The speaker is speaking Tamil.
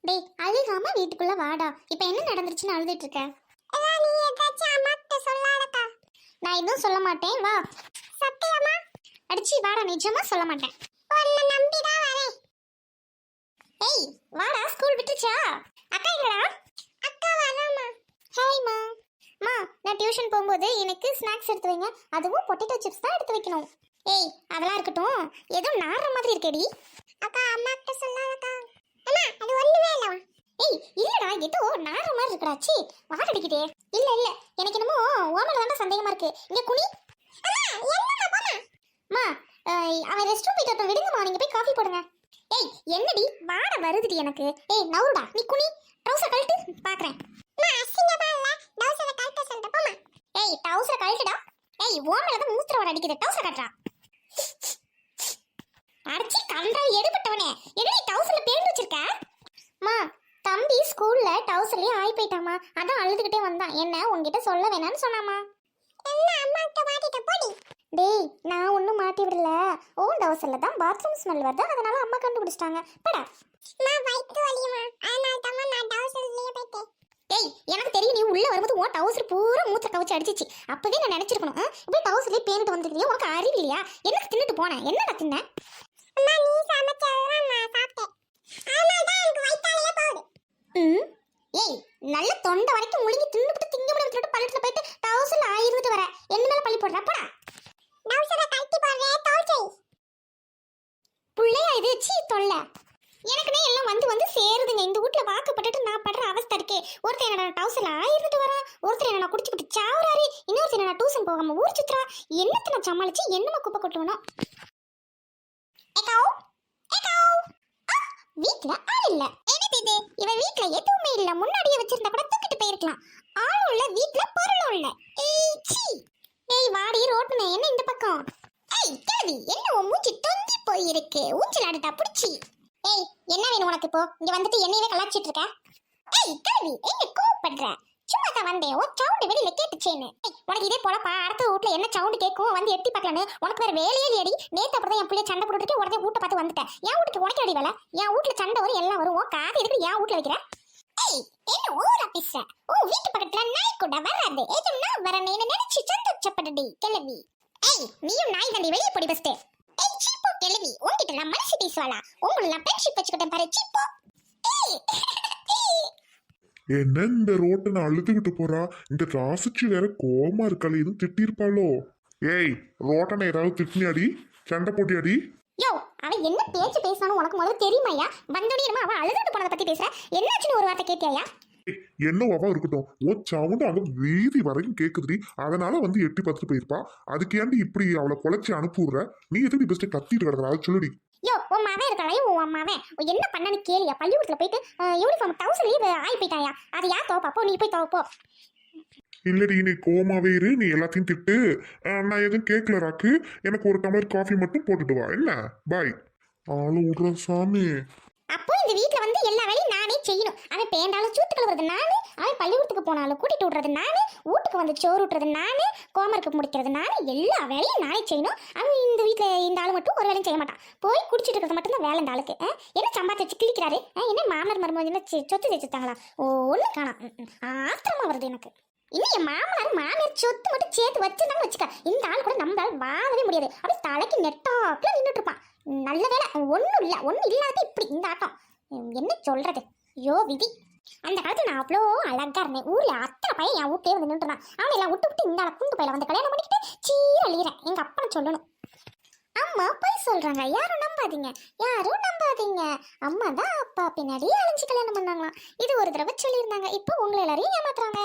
டேய் அழுகாம வீட்டுக்குள்ள வாடா. இப்போ என்ன நடந்துருச்சுன்னு அழுதுட்டு இருக்க? நீ ஏதாச்சும் அம்மாட்ட சொல்லாதக்கா. நான் எதுவும் சொல்ல மாட்டேன், வா. சத்தியமா? அடிச்சி வாடா, நிஜமா சொல்ல மாட்டேன். உன்னை நம்பி தான் வரேன். ஏய் வாடா, ஸ்கூல் விட்டுச்சா? அக்கா இல்லடா. அக்கா வராமா? ஹாய்மா. மா, நான் டியூஷன் போகும்போது எனக்கு ஸ்நாக்ஸ் எடுத்து வைங்க. அதுவும் பொட்டேட்டோ சிப்ஸ் தான் எடுத்து வைக்கணும். ஏய் அதெல்லாம் இருக்கட்டும், ஏதோ நாடுற மாதிரி இருக்கேடி. அக்கா அம்மாட்ட சொல்லாதக்கா. அம்மா அது ஒண்ணுமே இல்ல. ஏய் இல்லடா, ஏதோ நாடுற மாதிரி இருக்கடாச்சி. வாடடிக்கிட்டே. இல்ல இல்ல, எனக்கு என்னமோ ஓமல தாண்டா சந்தேகமா இருக்கு. இங்க குனி. அம்மா என்னம்மா போமா? மா, அவன் ரெஸ்ட் ரூம் போயிட்டு விடுங்கம்மா, நீங்க போய் காஃபி போடுங்க. ஏய் என்னடி வாட வருதுடி எனக்கு. ஏய் நவுடா, நீ குனி. ட்ரவுசர் கழட்டு பாக்குறேன். அம்மா அசிங்கமா இல்ல? டவுசரை கழட்ட சொல்ற போமா. ஏய் டவுசர் கழட்டுடா. ஏய் ஓமல தான் மூத்திர வர அடிக்குது, டவுசர் கழட்டா. அடிச்சி கண்டால் எடுபட்டவனே, என்னடி டவுசர்ல பேண்ட் வச்சிருக்க? மா, தம்பி ஸ்கூல்ல டவுசர்லயே ஆயி போயிட்டாமா, அதான் அழுதுகிட்டே வந்தான். என்ன உன்கிட்ட சொல்ல வேணாம்னு சொன்னாமா. என்ன அம்மாட்ட மாட்டிட்ட போடி. டேய் நான் ஒன்றும் மாட்டி விடல. ஓன் டவுசர்ல தான் பாத்ரூம் ஸ்மெல் வருது, அதனால அம்மா கண்டுபிடிச்சிட்டாங்க. படா. நான் வயிற்று வலியுமா, அதனால தான் நான் டவுசர்லயே போயிட்டேன். டேய் எனக்கு தெரியும், நீ உள்ள வரும்போது உன் டவுசர் பூரா மூத்திர கவச்சு அடிச்சிச்சு. அப்பவே நான் நினைச்சிருக்கணும். இப்போ டவுசர்லயே பேண்ட் வந்துருக்கியா? உனக்கு அறிவு இல்லையா? எனக்கு தின்னுட்டு போனேன். என்னடா தின்ன? அம்மா நீ சமைச்சதுதான் நான் சாப்பிட்டேன். அதனால தான் எனக்கு வயிற்றாலேயே போகுது. ம். ஏய் நல்ல தொண்டை வரைக்கும் முழுங்கி தின்னுபிட்டு திங்க முடிய விட்டுட்டு பள்ளத்துல போயிட்டு டவுசர்ல ஆயிருந்துட்டு வர. என்ன மேல பள்ளி போடுறா? போடா. டவுசரை கழட்டி போடுறேன், தோல்ச்சை. புள்ளையா இது? சீ தொல்லை. எனக்குனே எல்லாம் வந்து வந்து சேருதுங்க. இந்த வீட்ல வாக்கப்பட்டுட்டு நான் படுற அவஸ்தை இருக்கே. ஒருத்தர் என்ன டவுசர்ல ஆயிருந்துட்டு வரா, ஒருத்தர் என்ன குடிச்சுக்கிட்டு சாவுறாரு, இன்னொருத்தர் என்ன டியூஷன் போகாம ஊர் சுத்துறா. என்னத்தை நான் சமாளிச்சு என்னமா குப்பை கொட்டணும்? ஏகாவ் ஏகாவ். வீட்ல ஆள் இல்ல. என்னது இது? இவ வீட்ல எதுவுமே இல்ல. முன்னாடியே வச்சிருந்தா கூட தூக்கிட்டு போயிருக்கலாம். ஆளும் இல்ல, வீட்ல பொருளும் இல்ல. ஏய் சீ. ஏய் வாடி ரோட்னே, என்ன இந்த பக்கம்? ஏய் கேள்வி, என்ன உன் மூஞ்சி தொங்கி போயிருக்கு. ஊஞ்சல் ஆடுடா புடிச்சி. ஏய் என்ன வேணும் உனக்கு? இப்போ இங்க வந்துட்டு என்னையவே கலாச்சிட்டு இருக்க? ஏய் கேள்வி, என்ன கோவப்படுற? சும்மா தான் வந்தேன். ஒரு சவுண்ட் வெளியில கேட்டுச்சேன்னு. உனக்கு இதே போலப்பா, அடுத்த வீட்ல என்ன சவுண்ட் கேட்கும் வந்து எட்டி பார்க்கலான்னு உனக்கு வேற வேலையே இல்லையடி. நேத்து அப்படிதான் என் பிள்ளைய சண்டை போட்டுட்டு உடனே வீட்டை பார்த்து வந்துட்டேன். என் வீட்டுக்கு உனக்கு அடி வேலை? என் வீட்டுல சண்டை வரும், எல்லாம் வரும். உன் காது எதுக்கு என் வீட்டுல வைக்கிற? ஏய் என்ன ஓரா பேசுற? உன் வீட்டு பக்கத்துல நாய் கூட வராது. ஏதோ நான் வரேன்னு நினைச்சு சந்தோஷப்படுடி கிளவி. ஏய் நீயும் நாய் தாண்டி, வெளியே போடி ஃபர்ஸ்ட். ஏய் சீப்போ கிளவி, உன்கிட்ட நான் மனசு பேசுவாளா? உங்களை நான் ஃப்ரெண்ட்ஷிப் வச்சுக்கிட்டேன் பாரு சீப்போ. ஏய் என்ன இந்த ரோட்டை அழுதுகிட்டு போறா? இந்த ராசிச்சு வேற கோவமா இருக்காளே, எதுவும் திட்டிருப்பாளோ? ஏய் ரோட்டனை ஏதாவது திட்டினியாடி? சண்டை போட்டியாடி? யோ அவன் என்ன பேச்சு பேசணும் உனக்கு முதல்ல தெரியுமாயா? வந்தோடனே என்னமா அவன் அழுதுட்டு போனதை பத்தி பேசுற? என்னாச்சுன்னு ஒரு வார்த்தை கேட்டியாயா? என்னவாவா இருக்கட்டும், ஓ சவுண்டு அங்க வீதி வரைக்கும் கேக்குதுடி, அதனால வந்து எட்டி பார்த்துட்டு போயிருப்பா. அதுக்கு ஏன்டி இப்படி அவளை குலைச்சி அனுப்பிடுற? நீ எதுக்கு பெஸ்ட் கத்திட்டு கிடக்குற? அதை சொல்லுடி. யோ உன் மவன் இருக்காளே, உன் அம்மாவன் என்ன பண்ணனு கேளியா? பள்ளிக்கூடத்துல போயிட்டு யூனிஃபார்ம் டவுசர்லயே ஆகி போயிட்டாயா? அது யார் துவப்போ? நீ போய் துவப்போ. இல்லடி நீ கோமாவே இரு, நீ எல்லாத்தையும் திட்டு. நான் எதுவும் கேட்கல ராக்கு. எனக்கு ஒரு டம்ளர் காஃபி மட்டும் போட்டுட்டு வா என்ன? பாய். ஆளு விடுற சாமி. அப்போ இந்த வீட்ல வந்து எல்லா வேலையும் நானே செய்யணும். அவன் பேண்டாலும் சூத்து கழுவுறது நானு, அவன் பள்ளிக்கூடத்துக்கு போனாலும் கூட்டிட்டு விடுறது நானு, வீட்டுக்கு வந்து சோறு விட்டுறது நானு, கோமருக்கு முடிக்கிறது நானு, எல்லா வேலையும் நானே செய்யணும். அவன் இந்த வீட்ல இந்த ஆளு மட்டும் ஒரு வேலையும் செய்ய மாட்டான். போய் குடிச்சிட்டு இருக்கிறது மட்டும் தான் வேலை இந்த ஆளுக்கு. என்ன சம்பாதிச்சு வச்சு கிழிக்கிறாரு? என்ன மாமனார் மருமகன் சொத்து சேர்த்துட்டாங்களா? ஒண்ணு காணாம். ஆத்திரமா வருது எனக்கு. இன்னும் என் மாமனார் மாமியார் சொத்து மட்டும் சேர்த்து வச்சிருந்தாங்க வச்சுக்க, இந்த ஆள் கூட நம்மளால வாழவே முடியாது. அப்படி தலைக்கு நெட்டாப்புல நின்றுட்டு இருப்பான். நல்ல வேலை ஒன்றும் இல்லாத இப்படி இந்த ஆட்டம். என்ன சொல்றது? ஐயோ விதி. அந்த காலத்துல நான் அவ்வளோ அழகா இருந்தேன். ஊர்ல அத்தனை பையன் என் வீட்டையே வந்து நின்றுறான். அவனை எல்லாம் விட்டு இந்த குண்டு பையில வந்து கல்யாணம் பண்ணிக்கிட்டு சீரழிகிறேன். எங்க அப்பா சொல்லணும். அம்மா போய் சொல்றாங்க, யாரும் நம்பாதீங்க, யாரும் நம்பாதீங்க. அம்மா தான் அப்பா பின்னாடியே அழிஞ்சு கல்யாணம் பண்ணாங்களாம். இது ஒரு தடவை சொல்லியிருந்தாங்க. இப்போ உங்களை எல்லாரையும் ஏமாத்துறாங்க.